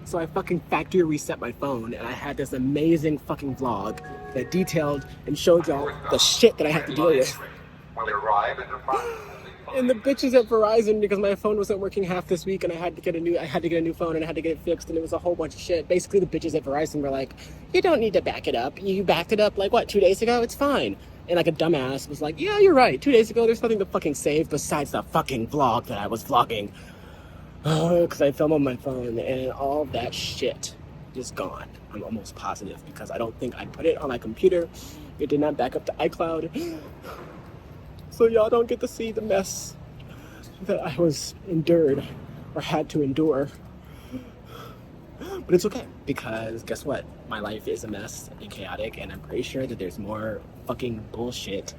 So I fucking factory reset my phone, and I had this amazing fucking vlog that detailed and showed y'all the shit that I had to deal with. And the bitches at Verizon, because my phone wasn't working half this week, and I had to get a new phone, and I had to get it fixed, and it was a whole bunch of shit. Basically, the bitches at Verizon were like, "You don't need to back it up. You backed it up like what, 2 days ago? It's fine." And like a dumbass was like, "Yeah, you're right. 2 days ago, there's nothing to fucking save besides the fucking vlog that I was vlogging." Because I film on my phone, and all that shit is gone. I'm almost positive, because I don't think I put it on my computer. It did not back up to iCloud. So y'all don't get to see the mess that I was endured or had to endure. But it's okay, because guess what? My life is a mess and chaotic, and I'm pretty sure that there's more fucking bullshit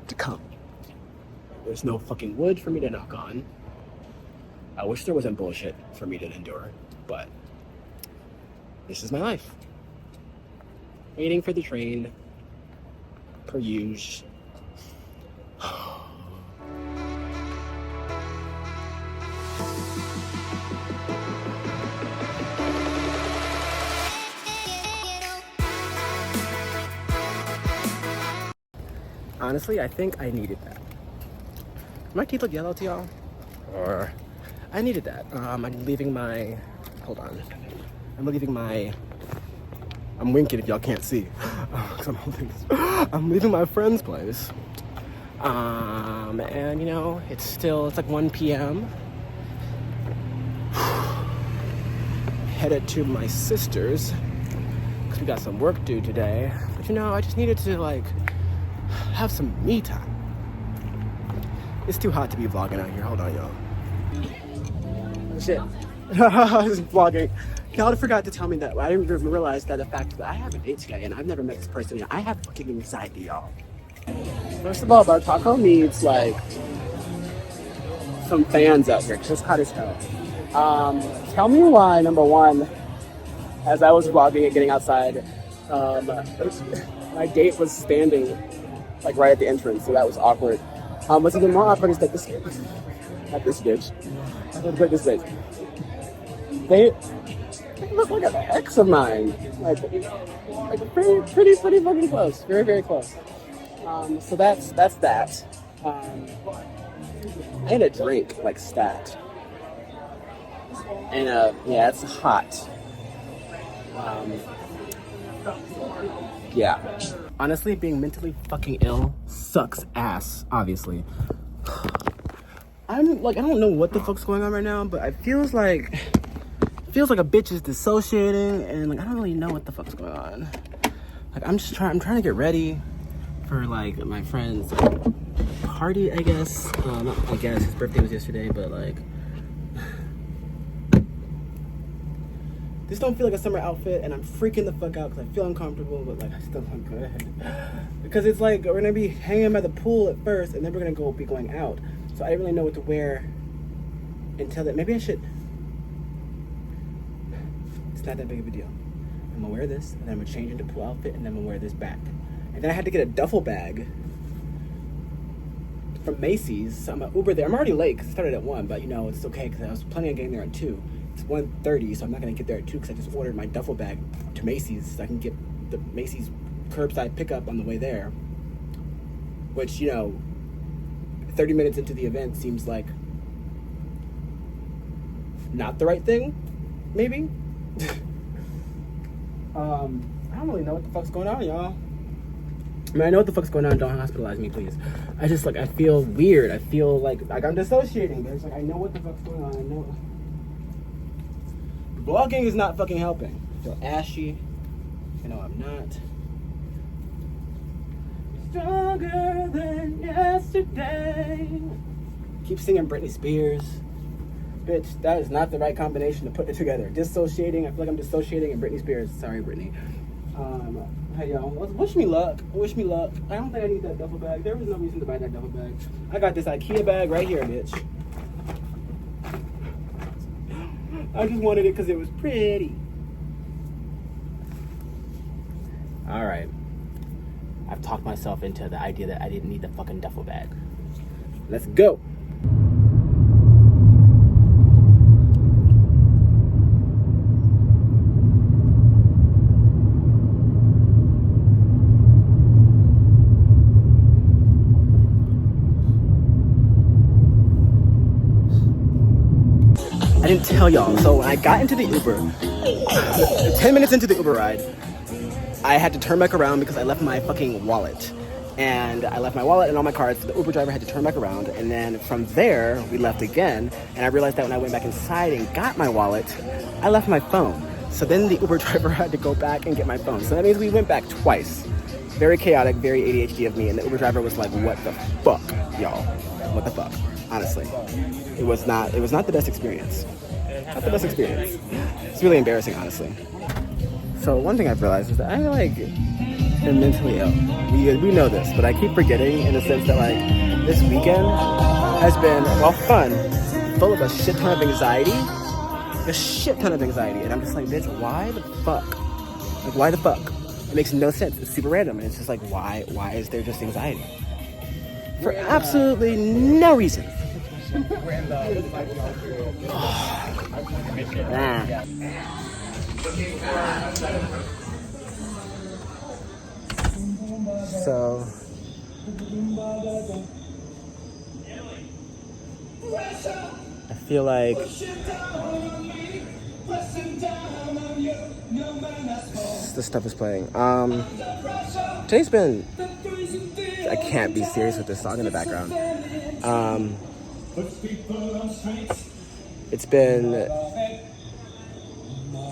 to come. There's no fucking wood for me to knock on. I wish there wasn't bullshit for me to endure, but this is my life. Waiting for the train, per usual. Honestly, I think I needed that. My teeth look yellow to y'all? Or I needed that. I'm leaving my, hold on. I'm winking if y'all can't see. I'm leaving my friend's place. And you know, it's like 1 p.m. Headed to my sister's, because we got some work due today. But you know, I just needed to like have some me time. It's too hot to be vlogging out here. Hold on, y'all. Oh, shit. I was vlogging. Y'all forgot to tell me that. I didn't even realize that the fact that I have a date today and I've never met this person yet. I have fucking anxiety, y'all. First of all, Bar Taco needs like some fans out here, because it's hot as hell. Tell me why, number one, as I was vlogging and getting outside, my date was standing like right at the entrance, so that was awkward. What's even more awkward is that this bitch. Look at this bitch. They look like an ex of mine. Like pretty fucking close. Very, very close. So that's that. I had a drink, like stat. And yeah, it's hot. Yeah. Honestly, being mentally fucking ill sucks ass, obviously. I'm like, I don't know what the fuck's going on right now, but it feels like a bitch is dissociating, and like I don't really know what the fuck's going on. Like I'm trying to get ready for like my friend's party, I guess. I guess his birthday was yesterday, but like this don't feel like a summer outfit, and I'm freaking the fuck out because I feel uncomfortable, but like I still look good. Because it's like we're gonna be hanging by the pool at first, and then we're gonna be going out. So I didn't really know what to wear until that. Maybe I should. It's not that big of a deal. I'm gonna wear this, and then I'm gonna change into pool outfit, and then I'm gonna wear this back. And then I had to get a duffel bag from Macy's, so I'm gonna Uber there. I'm already late because it started at 1, but you know, it's okay because I was planning on getting there at 2. It's 1:30, so I'm not gonna get there at 2 because I just ordered my duffel bag to Macy's so I can get the Macy's curbside pickup on the way there. Which, you know, 30 minutes into the event seems like not the right thing, maybe. I don't really know what the fuck's going on, y'all. I mean, I know what the fuck's going on. Don't hospitalize me, please. I just like, I feel weird. I feel like I'm dissociating. There's like, I know what the fuck's going on. I know. Vlogging is not fucking helping. I feel ashy. You know, I'm not. Stronger than yesterday. Keep singing Britney Spears. Bitch, that is not the right combination to put it together. Dissociating, I feel like I'm dissociating, and Britney Spears. Sorry, Britney. Hey, y'all, wish me luck. Wish me luck. I don't think I need that duffel bag. There was no reason to buy that duffel bag. I got this IKEA bag right here, bitch. I just wanted it because it was pretty. All right. I've talked myself into the idea that I didn't need the fucking duffel bag. Let's go. I didn't tell y'all. So when I got into the Uber, 10 minutes into the Uber ride, I had to turn back around because I left my fucking wallet. And I left my wallet and all my cards, so the Uber driver had to turn back around. And then from there, we left again. And I realized that when I went back inside and got my wallet, I left my phone. So then the Uber driver had to go back and get my phone. So that means we went back twice. Very chaotic, very ADHD of me. And the Uber driver was like, what the fuck, y'all? What the fuck? Honestly. It was not the best experience. Not the best experience. It's really embarrassing, honestly. So one thing I've realized is that I am mentally ill. We know this, but I keep forgetting in the sense that like this weekend has been, well, fun, full of a shit ton of anxiety. A shit ton of anxiety. And I'm just like, bitch, why the fuck? Like, why the fuck? It makes no sense. It's super random. And it's just like, why is there just anxiety? For absolutely no reason. So I feel like this stuff is playing. Today's been, I can't be serious with this song in the background. It's been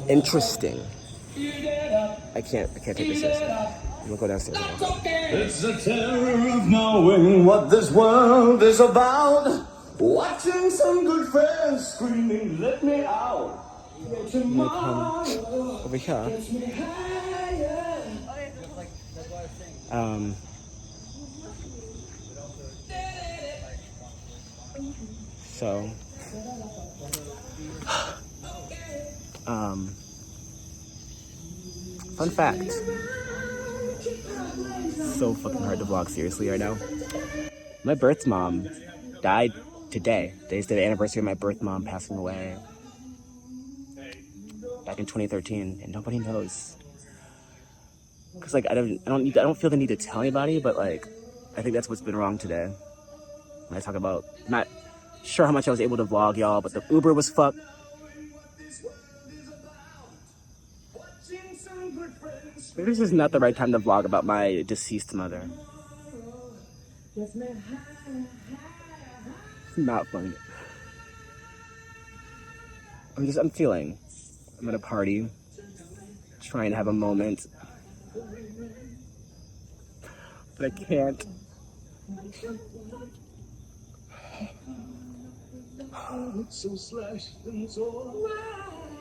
interesting. I can't take this seriously. I'm gonna go downstairs now. It's the terror of knowing what this world is about. Watching some good friends screaming, let me out. I'm gonna come over here. So, fun fact. So fucking hard to vlog seriously right now. My birth mom died today. Today's the anniversary of my birth mom passing away back in 2013, and nobody knows. Cause like I don't feel the need to tell anybody, but like I think that's what's been wrong today. When I talk about, I'm not sure how much I was able to vlog, y'all, but the Uber was fucked. Maybe this is not the right time to vlog about my deceased mother. It's not funny. I'm feeling. I'm at a party, trying to have a moment, but I can't.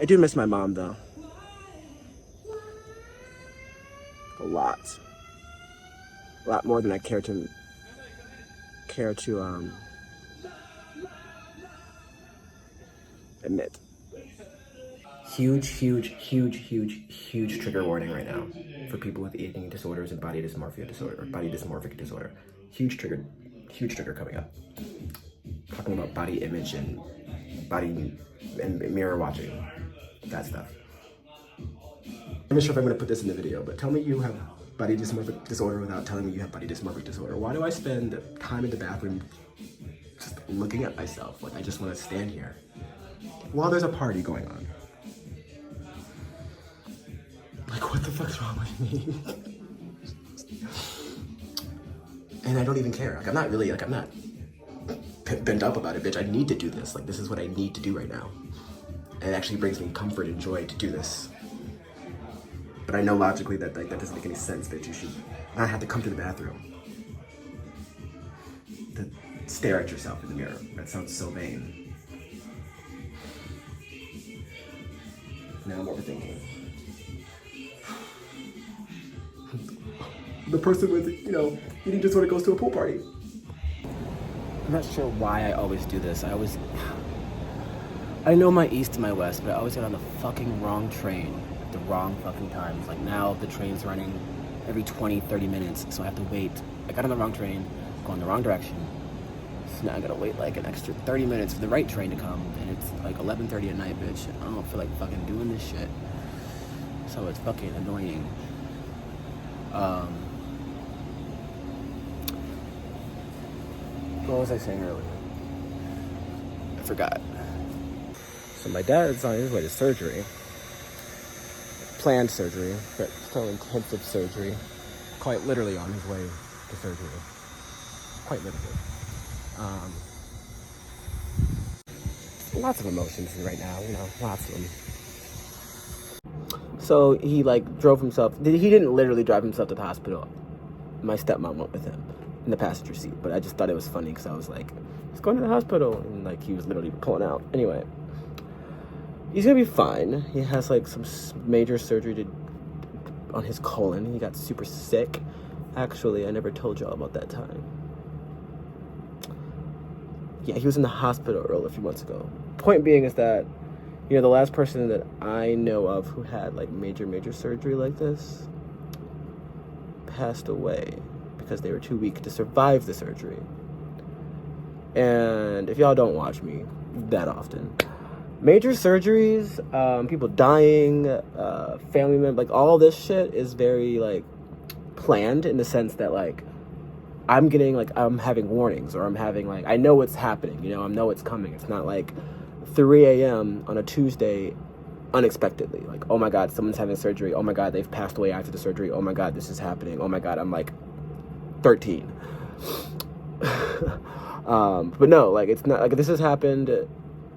I do miss my mom though. A lot more than I care to admit. Huge trigger warning right now for people with eating disorders and body dysmorphia disorder or body dysmorphic disorder. Huge trigger coming up. Talking about body image and body and mirror watching, that stuff. I'm not sure if I'm gonna put this in the video, but tell me you have body dysmorphic disorder without telling me you have body dysmorphic disorder. Why do I spend time in the bathroom just looking at myself? Like I just wanna stand here while there's a party going on. Like what the fuck's wrong with me? And I don't even care. Like I'm not bent up about it, bitch. I need to do this. Like this is what I need to do right now. And it actually brings me comfort and joy to do this. But I know logically that that doesn't make any sense, that you should not have to come to the bathroom to stare at yourself in the mirror. That sounds so vain. Now I'm overthinking. The person with, eating disorder goes to a pool party. I'm not sure why I always do this. I know my east and my west, but I always get on the fucking wrong train at the wrong fucking times. Like now the train's running every 20-30 minutes, so I have to wait. I got on the wrong train, going the wrong direction. So now I gotta wait like an extra 30 minutes for the right train to come, and it's like 11:30 at night, bitch. I don't feel like fucking doing this shit. So it's fucking annoying. What was I saying earlier? I forgot. So my dad's on his way to surgery. Planned surgery, but still intensive surgery. Quite literally on his way to surgery. Quite literally. Lots of emotions right now, lots of them. So he drove himself. He didn't literally drive himself to the hospital. My stepmom went with him in the passenger seat, but I just thought it was funny because I was like, he's going to the hospital, and he was literally pulling out. Anyway, he's gonna be fine. He has some major surgery on his colon. He got super sick. Actually, I never told y'all about that time. Yeah, he was in the hospital a few months ago. Point being is that, the last person that I know of who had major surgery like this passed away because they were too weak to survive the surgery. And if y'all don't watch me that often, major surgeries, people dying, family members, all this shit is very planned in the sense that I'm having warnings, or I'm having I know what's happening, I know it's coming. It's not 3 a.m. on a Tuesday unexpectedly. Oh my God, someone's having surgery. Oh my God, they've passed away after the surgery. Oh my God, this is happening. Oh my God, I'm 13. But no, it's not this has happened.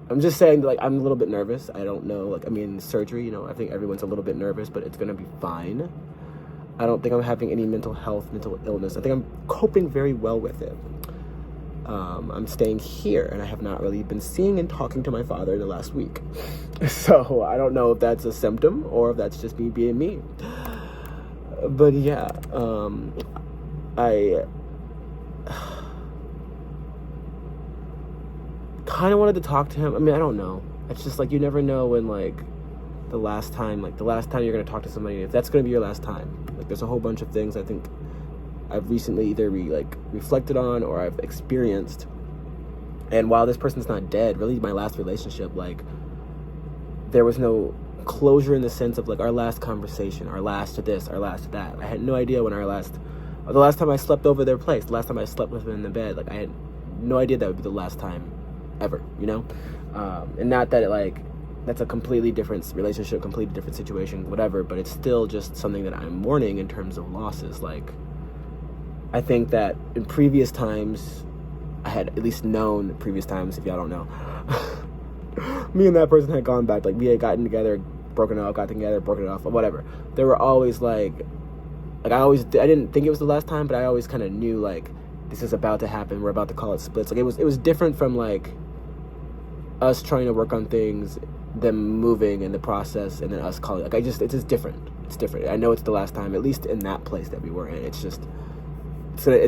I'm just saying that I'm a little bit nervous. I don't know, surgery, I think everyone's a little bit nervous, but it's gonna be fine. I don't think I'm having any mental illness. I think I'm coping very well with it. I'm staying here, and I have not really been seeing and talking to my father in the last week. So I don't know if that's a symptom or if that's just me being me. But yeah, I kind of wanted to talk to him. I mean, I don't know. It's just you never know when the last time you're going to talk to somebody, if that's going to be your last time. There's a whole bunch of things I think I've recently either reflected on or I've experienced. And while this person's not dead, really my last relationship, there was no closure in the sense of our last conversation, our last to this, our last to that. I had no idea when the last time I slept over their place, the last time I slept with them in the bed, I had no idea that would be the last time ever, and not that that's a completely different relationship, completely different situation, whatever, but it's still just something that I'm mourning in terms of losses. I think that in previous times, I had at least known previous times, if y'all don't know, me and that person had gone back, we had gotten together, broken up, got together, broken off, whatever. There were always I didn't think it was the last time, but I always kind of knew this is about to happen, we're about to call it splits. It was different from us trying to work on things, them moving in the process, and then us calling. It's just different. It's different. I know it's the last time, at least in that place that we were in. It's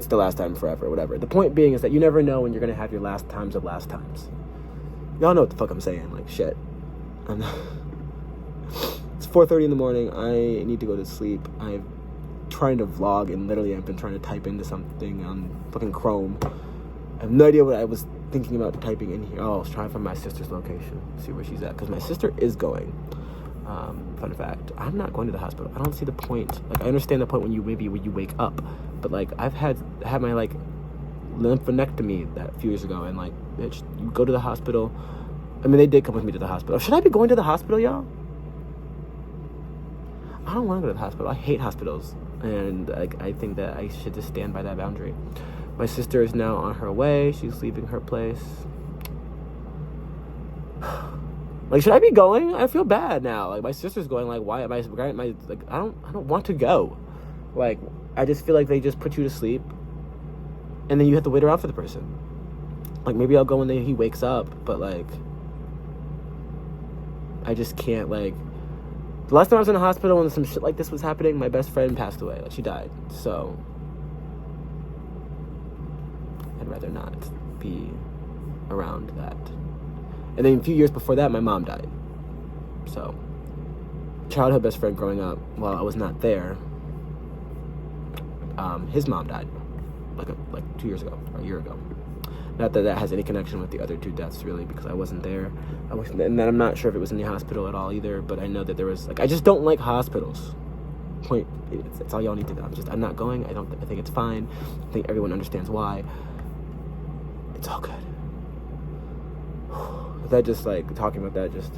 the last time forever, whatever. The point being is that you never know when you're gonna have your last times of last times. Y'all know what the fuck I'm saying. Shit. It's 4:30 in the morning. I need to go to sleep. I'm trying to vlog, and literally I've been trying to type into something on fucking Chrome. I have no idea what I was thinking about typing in here. Oh, I was trying to find my sister's location, see where she's at, because my sister is going. Fun fact, I'm not going to the hospital. I don't see the point. I understand the point when you wake up, but I've had my lymphadenectomy that a few years ago, and bitch, you go to the hospital. I mean, they did come with me to the hospital. Should I be going to the hospital, y'all? I don't want to go to the hospital. I hate hospitals, and I think that I should just stand by that boundary. My sister is now on her way. She's leaving her place. Should I be going? I feel bad now. My sister's going. Why am I? I don't want to go. I just feel they just put you to sleep, and then you have to wait around for the person. Maybe I'll go when he wakes up, but I just can't. The last time I was in the hospital when some shit like this was happening, my best friend passed away. She died. So I'd rather not be around that. And then a few years before that, my mom died. So, childhood best friend growing up, while I was not there, his mom died like 2 years ago, or a year ago. Not that that has any connection with the other two deaths, really, because I wasn't there. And then I'm not sure if it was in the hospital at all either, but I know that there was, I just don't like hospitals. It's all y'all need to know. I'm not going. I think it's fine. I think everyone understands why. It's all good. that just like talking about that just.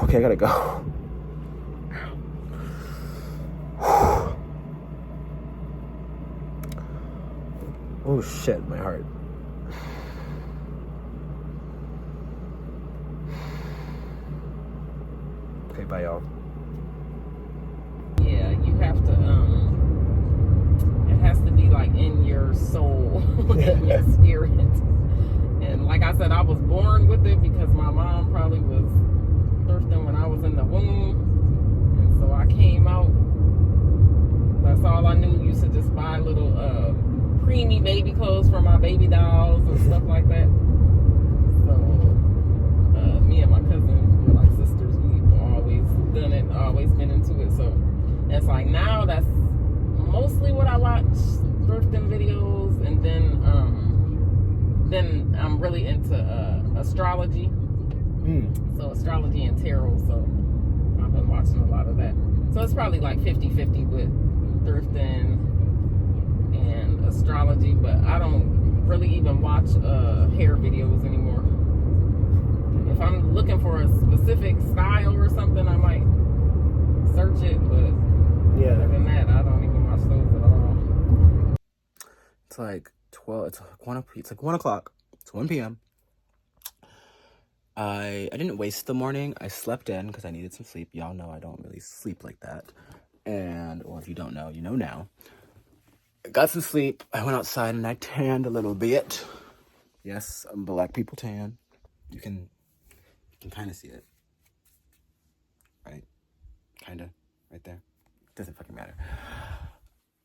Okay, I gotta go. Oh shit, my heart. Okay, bye y'all. Yeah, you have to, it has to be like in your soul, in your spirit. And like I said, I was born with it because my mom probably was thrifting when I was in the womb. And so I came out. That's all I knew. Used to just buy little preemie baby clothes for my baby dolls and stuff like that. So me and my cousin, we're like sisters. We've always done it, always been into it. So it's like now that's mostly what I watch, thrifting videos, and then I'm really into astrology. So astrology and tarot. So I've been watching a lot of that. So it's probably like 50-50 with thrifting and astrology, but I don't really even watch hair videos anymore. If I'm looking for a specific style or something, I might search it, but Yeah. other than that, I don't even watch those at all. It's like 12. It's like 1 o'clock. It's 1 p.m. I didn't waste the morning. I slept in because I needed some sleep. Y'all know I don't really sleep like that. And, or if you don't know, you know now. I got some sleep. I went outside and I tanned a little bit. Yes, black people tan. You can kind of see it. Right? Kind of. Right there. Doesn't fucking matter.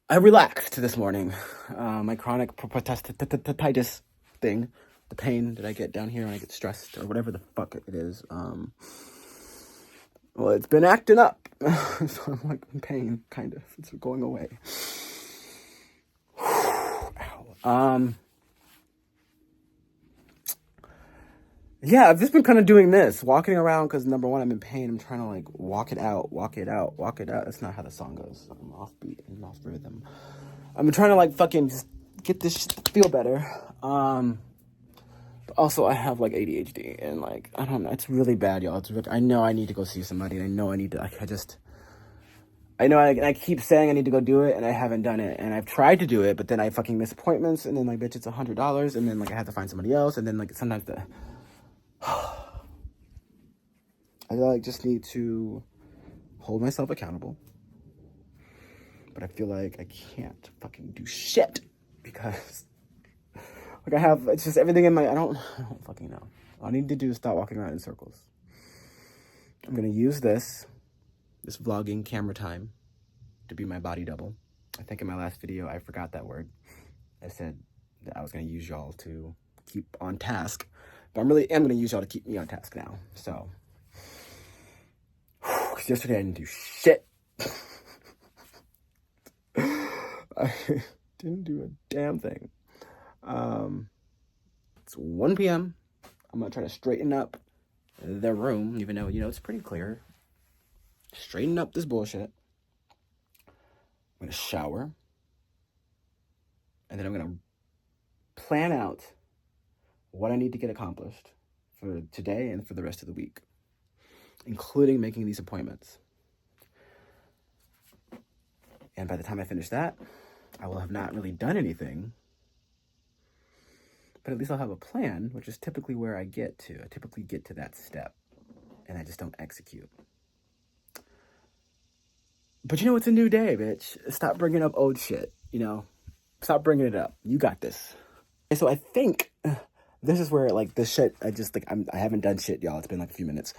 I relaxed this morning. My chronic prostatitis thing, the pain that I get down here when I get stressed or whatever the fuck it is. Well, it's been acting up. So I'm like in pain, kind of. It's going away. Ow. Yeah, I've just been kind of doing this, walking around because number one, I'm in pain. I'm trying to like walk it out. That's not how the song goes. I'm offbeat and off rhythm. I'm trying to like fucking just get this shit to feel better. But also I have like ADHD and like, I don't know, it's really bad, y'all. I know I need to go see somebody. I know I need to, I keep saying I need to go do it and I haven't done it. And I've tried to do it, but then I fucking miss appointments and then like, bitch, it's $100 and then like I have to find somebody else and then like sometimes I like just need to hold myself accountable, but I feel like I can't fucking do shit because like it's just everything in my, I don't fucking know. All I need to do is stop walking around in circles. I'm gonna use this vlogging camera time to be my body double. I think in my last video I forgot that word. I said that I was gonna use y'all to keep on task, but I'm gonna use y'all to keep me on task now. So, because yesterday I didn't do shit. I didn't do a damn thing. It's 1 p.m. I'm gonna try to straighten up the room, even though, it's pretty clear. Straighten up this bullshit. I'm gonna shower. And then I'm gonna plan out what I need to get accomplished for today and for the rest of the week, including making these appointments. And by the time I finish that, I will have not really done anything, but at least I'll have a plan, which is typically where I get to. I typically get to that step, and I just don't execute. But it's a new day, bitch. Stop bringing up old shit, Stop bringing it up. You got this. And so I think this is where, like, this shit, I haven't done shit, y'all. It's been, like, a few minutes.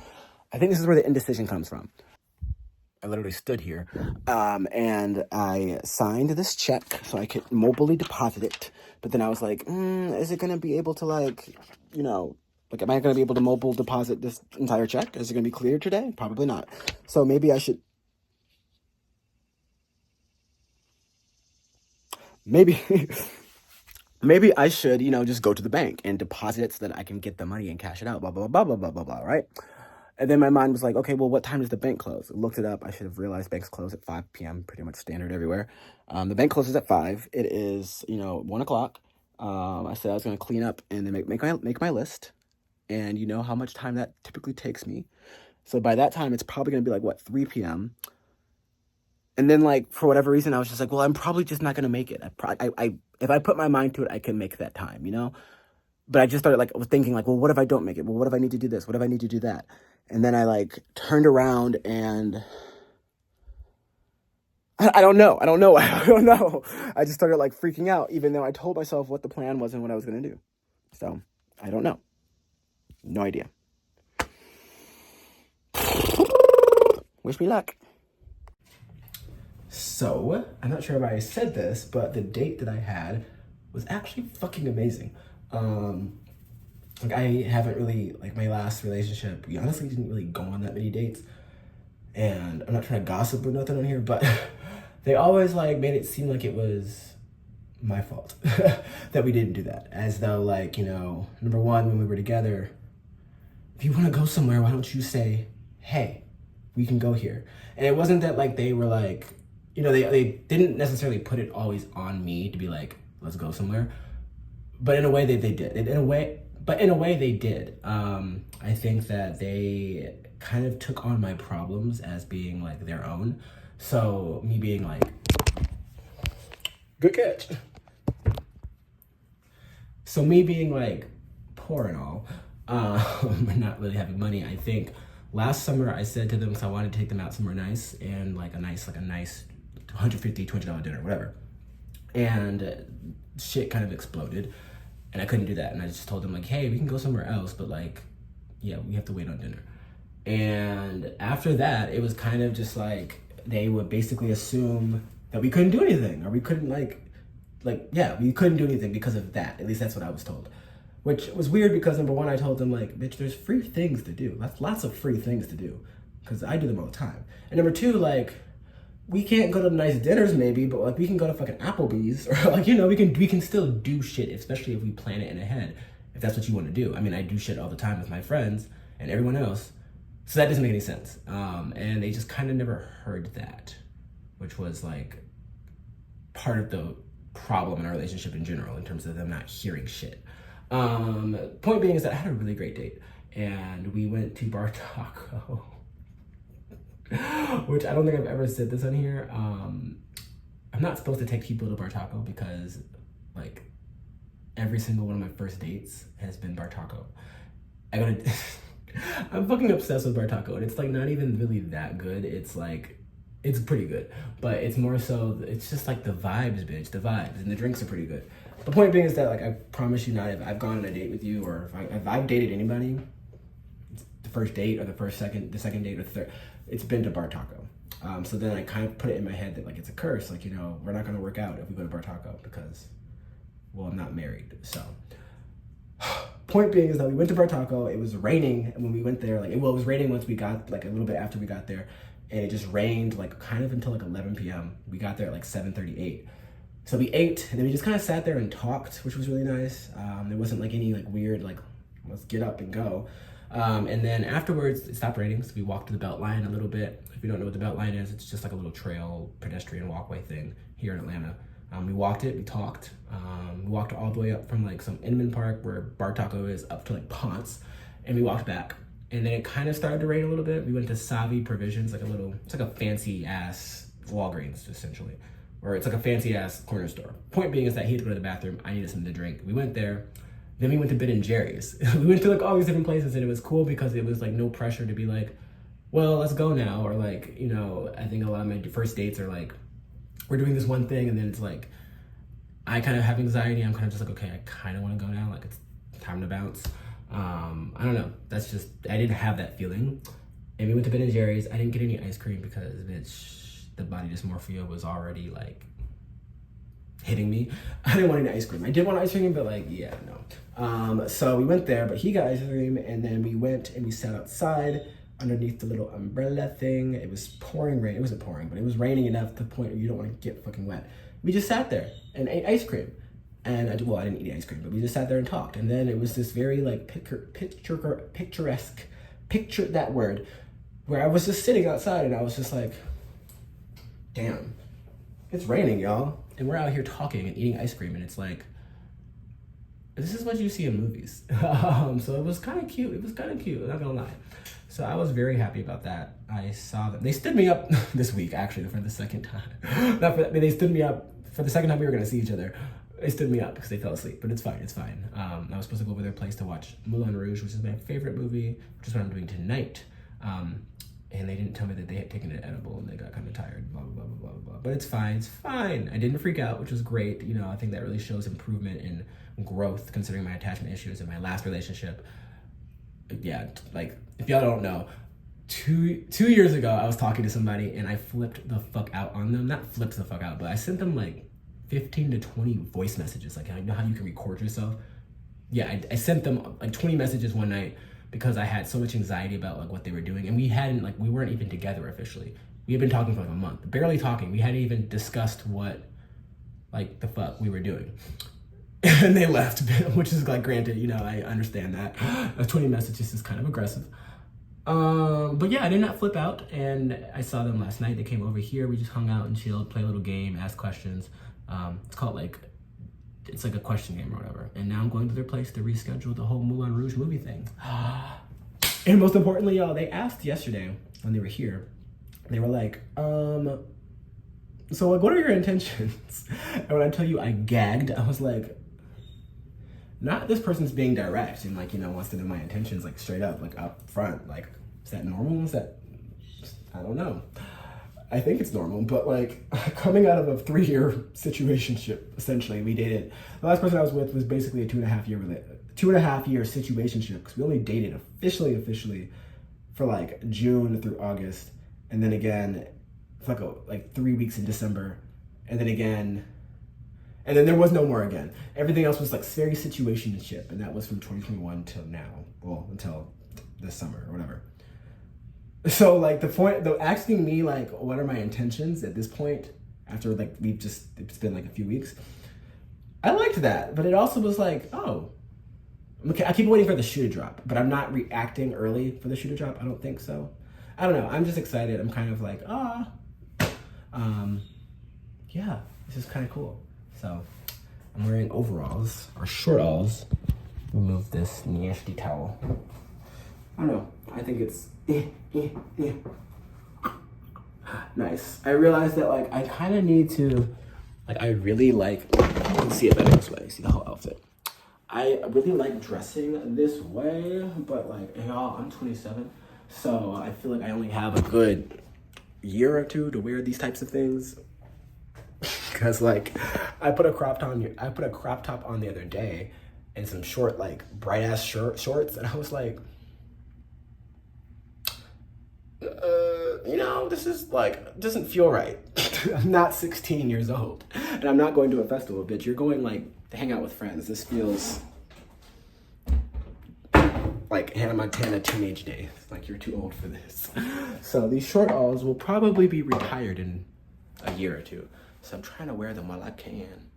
I think this is where the indecision comes from. I literally stood here, and I signed this check so I could mobilely deposit it. But then I was like, is it going to be able to, like, am I going to be able to mobile deposit this entire check? Is it going to be cleared today? Probably not. So maybe I should... Maybe I should, just go to the bank and deposit it so that I can get the money and cash it out, blah, blah, blah, blah, blah, blah, blah, right? And then my mind was like, okay, well, what time does the bank close? I looked it up. I should have realized banks close at 5 p.m., pretty much standard everywhere. The bank closes at 5. It is, 1 o'clock. I said I was going to clean up and then make my list. and you know how much time that typically takes me. So by that time, it's probably going to be like, what, 3 p.m.? And then, like, for whatever reason, I was just like, well, I'm probably just not going to make it. If I put my mind to it, I can make that time, you know? But I just started, like, was thinking, like, well, what if I don't make it? Well, what if I need to do this? What if I need to do that? And then I, like, turned around and I don't know. I don't know. I don't know. I just started, like, freaking out, even though I told myself what the plan was and what I was going to do. So, I don't know. No idea. Wish me luck. So, I'm not sure if I said this, but the date that I had was actually fucking amazing. Like, I haven't really, like, my last relationship, we honestly didn't really go on that many dates. And I'm not trying to gossip or nothing on here, but they always, like, made it seem like it was my fault that we didn't do that. As though, like, you know, number one, when we were together, if you want to go somewhere, why don't you say, hey, we can go here? And it wasn't that, like, they were, like, you know, they didn't necessarily put it always on me to be like, let's go somewhere. But in a way, they did. In a way, they did. I think that they kind of took on my problems as being, like, their own. So me being like, good catch. So me being, like, poor and all, not really having money, I think last summer I said to them, because I wanted to take them out somewhere nice, and like a nice $150, $20 dinner, whatever. And shit kind of exploded, and I couldn't do that. And I just told them, like, hey, we can go somewhere else, but, like, yeah, we have to wait on dinner. And after that, it was kind of just like they would basically assume that we couldn't do anything, or we couldn't we couldn't do anything because of that. At least that's what I was told. Which was weird because, number one, I told them, like, bitch, there's free things to do. That's lots of free things to do, because I do them all the time. And number two, like, we can't go to nice dinners maybe, but, like, we can go to fucking Applebee's, or, like, you know, we can still do shit, especially if we plan it in ahead, if that's what you want to do. I mean, I do shit all the time with my friends and everyone else, so that doesn't make any sense. And they just kind of never heard that, which was, like, part of the problem in our relationship in general, in terms of them not hearing shit. Point being is that I had a really great date, and we went to Bar Taco, which I don't think I've ever said this on here. I'm not supposed to take people to Bar Taco because, like, every single one of my first dates has been Bar Taco. I'm fucking obsessed with Bar Taco, and it's, like, not even really that good. It's, like, it's pretty good, but it's more so, it's just, like, the vibes, bitch, the vibes, and the drinks are pretty good. The point being is that, like, I promise you not, if I've gone on a date with you, or if I've dated anybody, the first date, or the second date, or the third, it's been to Bar Taco. So then I kind of put it in my head that, like, it's a curse. Like, you know, we're not going to work out if we go to Bar Taco because, well, I'm not married. So, point being is that we went to Bar Taco. It was raining, and when we went there, like, it was raining once we got, like, a little bit after we got there, and it just rained, like, kind of until, like, 11 p.m. We got there at, like, 7:38. So we ate, and then we just kind of sat there and talked, which was really nice. There wasn't, like, any, like, weird, like, let's get up and go. And then afterwards, it stopped raining, so we walked to the Beltline a little bit. If you don't know what the Beltline is, it's just like a little trail, pedestrian walkway thing here in Atlanta. We walked it, we talked. We walked all the way up from, like, some Inman Park where Bar Taco is up to, like, Ponce, and we walked back. And then it kind of started to rain a little bit. We went to Savi Provisions, it's like a fancy-ass Walgreens, essentially. Or it's like a fancy-ass corner store. Point being is that he had to go to the bathroom. I needed something to drink. We went there. Then we went to Ben & Jerry's. We went to, like, all these different places, and it was cool because it was, like, no pressure to be like, well, let's go now. Or, like, you know, I think a lot of my first dates are, like, we're doing this one thing, and then it's, like, I kind of have anxiety. I'm kind of just like, okay, I kind of want to go now. Like, it's time to bounce. I don't know. That's just, I didn't have that feeling. And we went to Ben & Jerry's. I didn't get any ice cream because, bitch, the body dysmorphia was already, like, hitting me. I didn't want any ice cream. I did want ice cream, but, like, yeah, no. So we went there, but he got ice cream, and then we went and we sat outside underneath the little umbrella thing. It was pouring rain. It wasn't pouring, but it was raining enough to the point where you don't want to get fucking wet. We just sat there and ate ice cream. And I didn't eat ice cream, but we just sat there and talked. And then it was this very, like, picturesque, picture that word, where I was just sitting outside, and I was just like, damn, it's raining, y'all. And we're out here talking and eating ice cream, and it's like, this is what you see in movies. So it was kind of cute. It was kind of cute, I'm not gonna lie. So I was very happy about that. I saw them. They stood me up this week, actually, for the second time. They stood me up for the second time we were gonna see each other. They stood me up because they fell asleep, but it's fine, it's fine. I was supposed to go over their place to watch Moulin Rouge, which is my favorite movie, which is what I'm doing tonight. And they didn't tell me that they had taken an edible and they got kind of tired, blah, blah, blah, blah, blah. But it's fine, it's fine. I didn't freak out, which was great. You know, I think that really shows improvement in growth considering my attachment issues in my last relationship. Yeah, like, if y'all don't know, two years ago, I was talking to somebody and I flipped the fuck out on them. Not flipped the fuck out, but I sent them like 15 to 20 voice messages. Like, you know how you can record yourself? Yeah, I sent them like 20 messages one night because I had so much anxiety about like what they were doing. And we weren't even together officially. We had been talking for like a month, barely talking. We hadn't even discussed what, like, the fuck we were doing. And they left, which is like, granted, you know, I understand that. 20 messages is kind of aggressive. But yeah, I did not flip out, and I saw them last night. They came over here, we just hung out and chilled, play a little game, ask questions. It's called like, it's like a question game or whatever. And now I'm going to their place to reschedule the whole Moulin Rouge movie thing. And most importantly, y'all, they asked yesterday when they were here, they were like, so like, what are your intentions? And when I tell you I gagged, I was like, not this person's being direct and like, you know, wants to know my intentions like straight up, like up front. Like, is that normal? Is that, I don't know. I think it's normal, but like coming out of a 3-year situationship, essentially, we dated. The last person I was with was basically a 2.5 year situationship because we only dated officially for like June through August, and then again for like 3 weeks in December, and then again, and then there was no more again. Everything else was like very situationship, and that was from 2021 till now, well, until this summer or whatever. So like the asking me like what are my intentions at this point after like it's been like a few weeks, I liked that, but it also was like, oh, okay, I keep waiting for the shoe to drop, but I'm not reacting early for the shoe to drop. I don't think so. I don't know. I'm just excited. I'm kind of like, yeah, this is kind of cool. So I'm wearing overalls or short-alls. Remove this nasty towel. I don't know. I think it's nice. I realized that like I kind of need to, like, I really like, you can see it better this way. See the whole outfit. I really like dressing this way, but like, y'all, I'm 27, so I feel like I only have a good year or two to wear these types of things. Cause like, I put a crop top on the other day, and some short, like bright ass shorts, and I was like, you know, this is like, doesn't feel right. I'm not 16 years old, and I'm not going to a festival, bitch. You're going like to hang out with friends. This feels like Hannah Montana teenage days. Like, you're too old for this. So these short alls will probably be retired in a year or two. So I'm trying to wear them while I can.